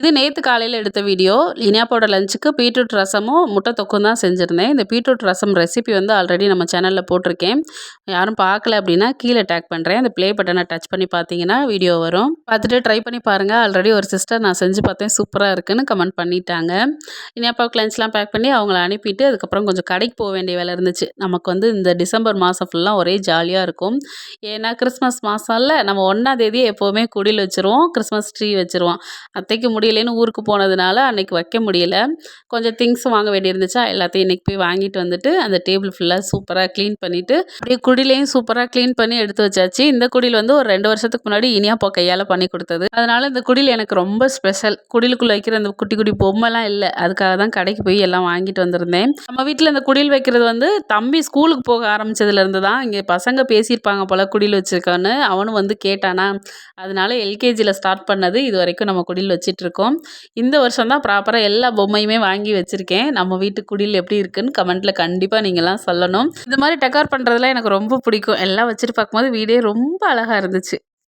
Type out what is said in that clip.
இது நேத்து காலையில எடுத்த வீடியோ. இனியாப்போட லஞ்சுக்கு பீட்ரூட் ரசமும், முட்டை தொக்கும் தான் செஞ்சிருந்தேன். இந்த பீட்ரூட் ரசம் ரெசிபி வந்து ஆல்ரெடி நம்ம சேனல்ல போட்டிருக்கேன். யாரும் பார்க்கல அப்படின்னா கீழ டேக் பண்றேன். அந்த ப்ளே பட்டன டச் பண்ணி பார்த்தீங்கன்னா வீடியோ வரும். பார்த்துட்டு ட்ரை பண்ணி பாருங்க. ஆல்ரெடி ஒரு சிஸ்டர் நான் செஞ்சு பார்த்தேன் சூப்பரா இருக்குன்னு கமெண்ட் பண்ணிட்டாங்க. இனியாப்பாவுக்கு லஞ்ச்லாம் பேக் பண்ணி அவங்கள அனுப்பிட்டு, அதுக்கப்புறம் கொஞ்சம் கடைக்கு போ வேண்டிய வேலை இருந்துச்சு. நமக்கு வந்து இந்த டிசம்பர் மாசம் ஃபுல்லா ஒரே ஜாலியா இருக்கும். ஏன்னா கிறிஸ்மஸ் மாசம்ல நம்ம 1ஆம் தேதியே எப்பவுமே குடில் வச்சுருவோம். கிறிஸ்மஸ் ட்ரீ வச்சுருவோம். அத்தைக்கு முடியலைன்னு ஊருக்கு போனதுனால அன்னைக்கு வைக்க முடியல. கொஞ்சம் திங்ஸ் வாங்க வேண்டியிருந்துச்சா, எல்லாத்தையும் இன்னைக்கு போய் வாங்கிட்டு வந்துட்டு, அந்த டேபிள் ஃபுல்லா சூப்பரா கிளீன் பண்ணிட்டு, அப்படியே குடிலையும் சூப்பரா கிளீன் பண்ணி எடுத்து வச்சாச்சு. இந்த குடில் வந்து ஒரு 2 வருஷத்துக்கு முன்னாடி இனியாப்பா கையால பண்ணி குடுத்தது. அதனால இந்த குடில் எனக்கு ரொம்ப ஸ்பெஷல். குடிலுக்குள்ள வைக்கிற அந்த குட்டி குட்டி பொம்மைலாம் இல்ல. அதுக்காக தான் கடைக்கு போய் எல்லாம் வாங்கிட்டு வந்திருந்தேன். நம்ம வீட்ல இந்த குடில் வைக்கிறது வந்து தம்பி ஸ்கூலுக்கு போக ஆரம்பிச்சதுலேருந்து தான், இங்க பசங்க பேசியிருப்பாங்க போல குடில் வச்சிருக்கான்னு. அவனும் வந்து கேட்டானா, அதனால எல்கேஜில ஸ்டார்ட் பண்ணது. இதுவரைக்கும் நம்ம குடில் வச்சிட்டுருக்கோம். இந்த வருஷம் தான் ப்ராப்பரா எல்லா பொம்மையுமே வாங்கி வச்சிருக்கேன். நம்ம வீட்டு குடில் எப்படி இருக்குன்னு கமெண்ட்ல கண்டிப்பா நீங்கலாம் சொல்லணும். இந்த மாரி டெக்கார் பண்றதெல்லாம் எனக்கு ரொம்ப பிடிக்கும். எல்லாம் வச்சுட்டு பார்க்கும்போது வீடே ரொம்ப அழகா இருந்துச்சு.